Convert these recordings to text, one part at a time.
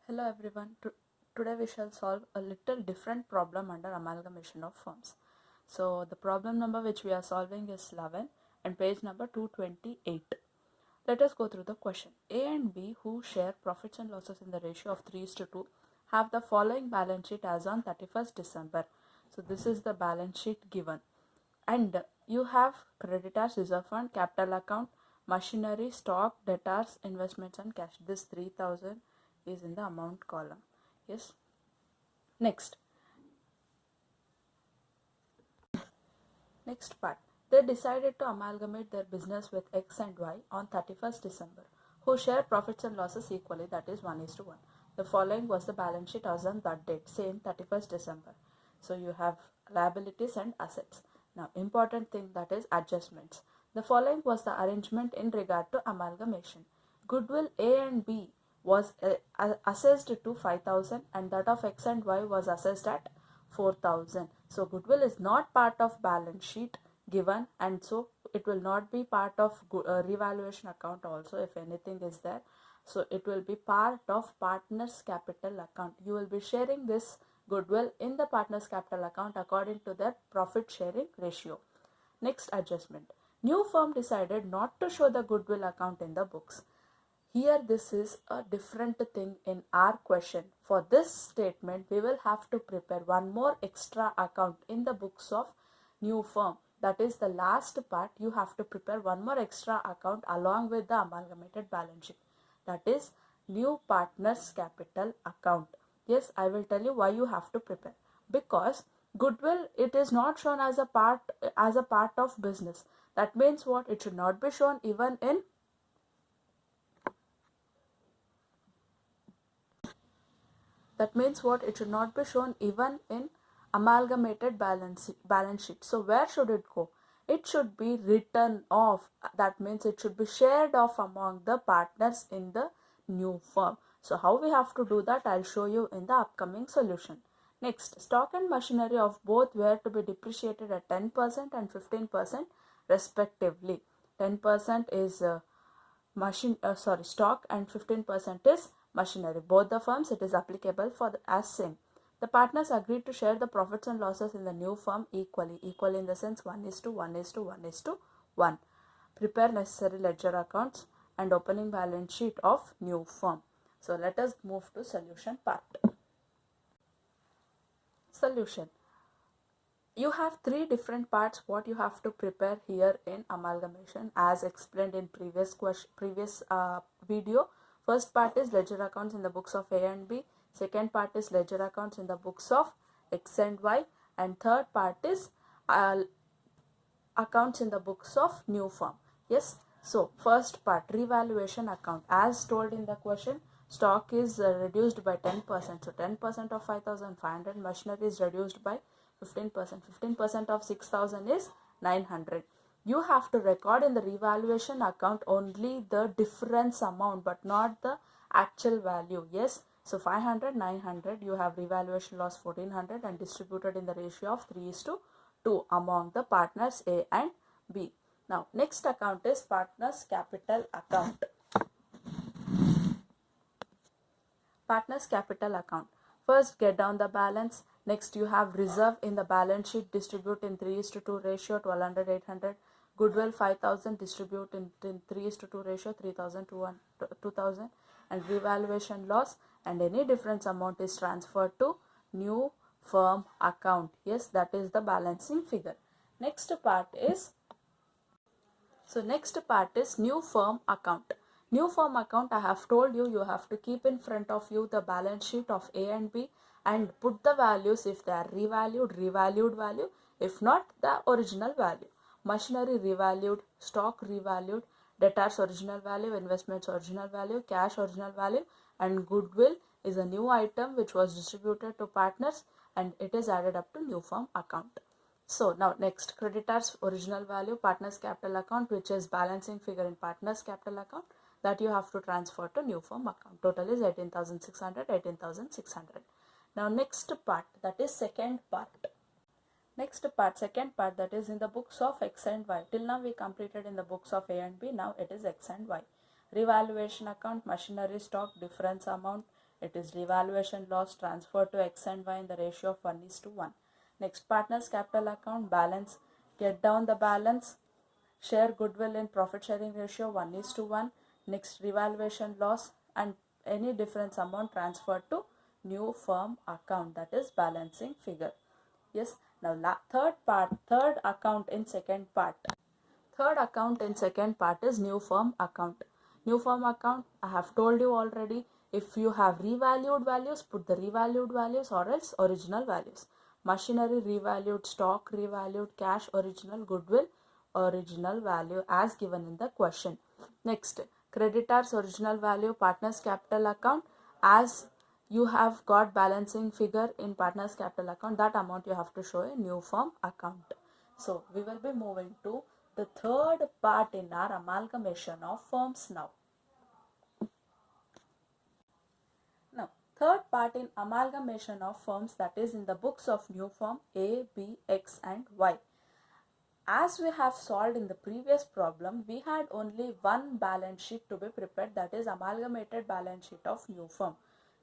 Hello everyone. Today we shall solve a little different problem under amalgamation of firms. So the problem number which we are solving is 11 and page number 228. Let us go through the question. A and B, who share profits and losses in the ratio of 3:2, have the following balance sheet as on 31st December. So this is the balance sheet given. And you have creditors, reserve fund, capital account, machinery, stock, debtors, investments and cash. This 3000 is in the amount column. Yes. Next part. They decided to amalgamate their business with X and Y on 31st December, who share profits and losses equally, that is 1:1. The following was the balance sheet as on that date, same 31st December. So you have liabilities and assets. Now important thing, that is adjustments. The following was the arrangement in regard to amalgamation. Goodwill A and B was assessed to 5,000 and that of X and Y was assessed at 4,000. So goodwill is not part of balance sheet given, and so it will not be part of revaluation account also if anything is there. So it will be part of partners capital account. You will be sharing this goodwill in the partners capital account according to their profit sharing ratio. Next adjustment. New firm decided not to show the goodwill account in the books. Here this is a different thing in our question. For this statement, we will have to prepare one more extra account in the books of new firm. That is the last part. You have to prepare one more extra account along with the amalgamated balance sheet. That is new partners capital account. Yes, I will tell you why you have to prepare. Because goodwill, it is not shown as a part of business. That means what? It should not be shown even in That means what? It should not be shown even in amalgamated balance sheet. So where should it go? It should be written off. That means it should be shared off among the partners in the new firm. So how we have to do that, I'll show you in the upcoming solution. Next, stock and machinery of both were to be depreciated at 10% and 15% respectively. 10% is stock and 15% is machinery. Both the firms, it is applicable for as same. The partners agreed to share the profits and losses in the new firm equally. Equal in the sense 1:1:1:1. Prepare necessary ledger accounts and opening balance sheet of new firm. So let us move to solution part. Solution. You have three different parts what you have to prepare here in amalgamation as explained in previous video. First part is ledger accounts in the books of A and B. Second part is ledger accounts in the books of X and Y. And third part is accounts in the books of new firm. Yes. So first part, revaluation account. As told in the question, stock is reduced by 10%. So 10% of 5,500. Machinery is reduced by 15%. 15% of 6,000 is 900. You have to record in the revaluation account only the difference amount but not the actual value. Yes. So 500, 900, you have revaluation loss 1400 and distributed in the ratio of 3:2 among the partners A and B. Now next account is partners capital account. Partners capital account. First get down the balance. Next you have reserve in the balance sheet, distribute in 3:2 ratio 1200 800. Goodwill 5000, distribute in 3:2 ratio 2000 and revaluation loss and any difference amount is transferred to new firm account. Yes, that is the balancing figure. Next part is new firm account. New firm account, I have told you, you have to keep in front of you the balance sheet of A and B and put the values. If they are revalued value. If not, the original value. Machinery revalued, stock revalued, debtors original value, investments original value, cash original value, and goodwill is a new item which was distributed to partners and it is added up to new firm account. So now next, creditors original value, partners capital account, which is balancing figure in partners capital account, that you have to transfer to new firm account. Total is 18,600, 18,600. Now next part, that is second part. Second part, that is in the books of X and Y. Till now we completed in the books of A and B. Now it is X and Y. Revaluation account, machinery stock, difference amount, It is revaluation loss transferred to X and Y in the ratio of 1:1. Next, partners capital account balance. Get down the balance. Share goodwill in profit sharing ratio 1:1. Next, revaluation loss and any difference amount transferred to new firm account, that is balancing figure. Yes. Now third account in second part. Third account in second part is new firm account. New firm account, I have told you already, if you have revalued values, put the revalued values or else original values. Machinery revalued, stock revalued, cash original, goodwill original value as given in the question. Next, creditors original value, partners capital account, as you have got balancing figure in partners capital account, that amount you have to show in new firm account. So we will be moving to the third part in our amalgamation of firms now. Now, third part in amalgamation of firms, that is in the books of new firm A, B, X and Y. As we have solved in the previous problem, we had only one balance sheet to be prepared, that is amalgamated balance sheet of new firm.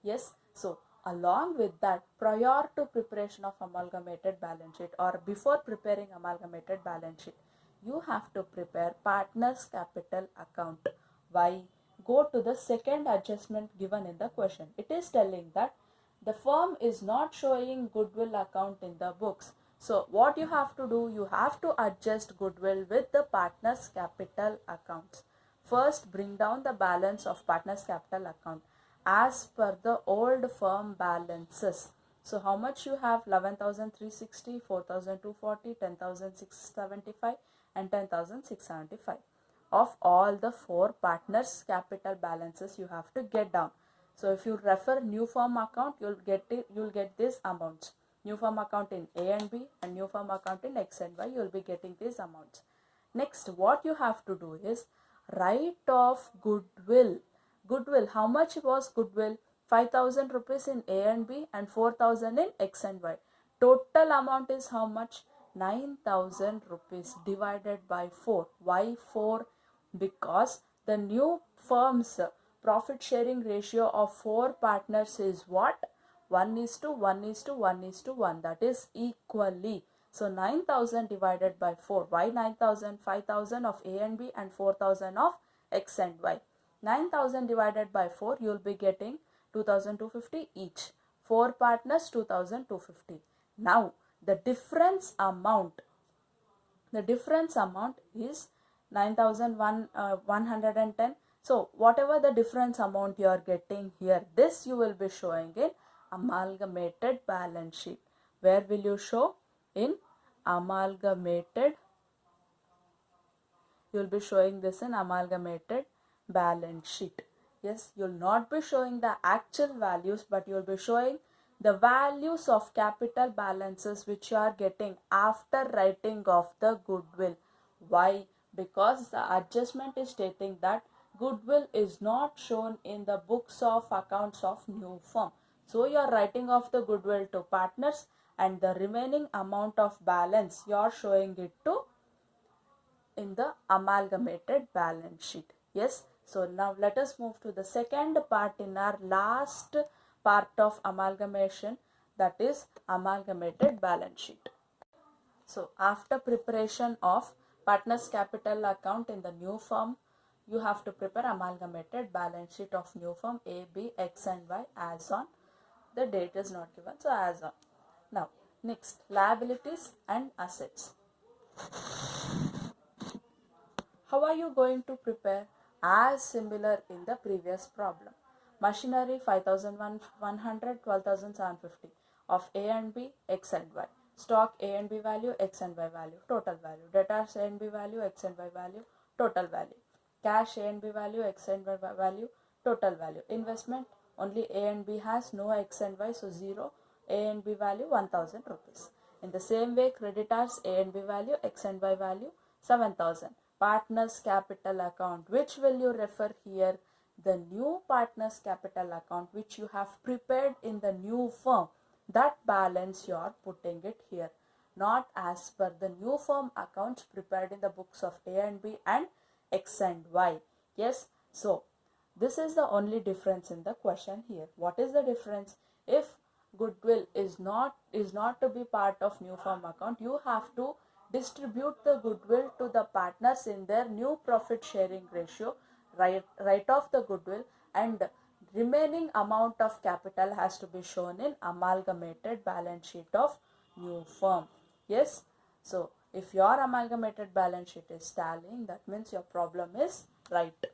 Yes, so along with that, prior to preparation of amalgamated balance sheet or before preparing amalgamated balance sheet, you have to prepare partners capital account. Why? Go to the second adjustment given in the question. It is telling that the firm is not showing goodwill account in the books. So what you have to do, you have to adjust goodwill with the partners capital accounts. First, bring down the balance of partners capital account as per the old firm balances. So how much you have? 11,360, 4,240, 10,675 and 10,675. Of all the four partners capital balances you have to get down. So if you refer new firm account, you'll get these amounts. New firm account in A and B and new firm account in X and Y, you'll be getting these amounts. Next, what you have to do is write off goodwill. Goodwill, how much was goodwill? 5,000 rupees in A and B and 4,000 in X and Y. Total amount is how much? 9,000 rupees divided by 4. Why 4? Because the new firm's profit sharing ratio of 4 partners is what? 1:1:1:1, that is equally. So 9,000 divided by 4. Why 9,000? 5,000 of A and B and 4,000 of X and Y. 9,000 divided by 4, you will be getting 2,250 each. 4 partners, 2,250. Now the difference amount is 9,110. So whatever the difference amount you are getting here, this you will be showing in amalgamated balance sheet. Where will you show? In amalgamated. You will be showing this in amalgamated balance sheet. Yes, you will not be showing the actual values, but you will be showing the values of capital balances which you are getting after writing off the goodwill. Why? Because the adjustment is stating that goodwill is not shown in the books of accounts of new firm. So you are writing off the goodwill to partners and the remaining amount of balance you are showing it to in the amalgamated balance sheet. Yes. So now let us move to the second part in our last part of amalgamation, that is amalgamated balance sheet. So after preparation of partners capital account in the new firm, you have to prepare amalgamated balance sheet of new firm A, B, X and Y as on. The date is not given, so as on. Now next, liabilities and assets. How are you going to prepare? As similar in the previous problem. Machinery 5,100, 12,750 of A and B, X and Y. Stock A and B value, X and Y value, total value. Debtors A and B value, X and Y value, total value. Cash A and B value, X and Y value, total value. Investment, only A and B has, no X and Y, so 0. A and B value 1,000 rupees. In the same way, creditors A and B value, X and Y value 7,000. Partners capital account, which will you refer here? The new partners capital account which you have prepared in the new firm, that balance you are putting it here, not as per the new firm accounts prepared in the books of A and B and X and Y. Yes, so This is the only difference in the question here. What is the difference? If goodwill is not to be part of new firm account, you have to distribute the goodwill to the partners in their new profit sharing ratio, write off the goodwill, and remaining amount of capital has to be shown in amalgamated balance sheet of new firm. Yes, so if your amalgamated balance sheet is tallying, that means your problem is right.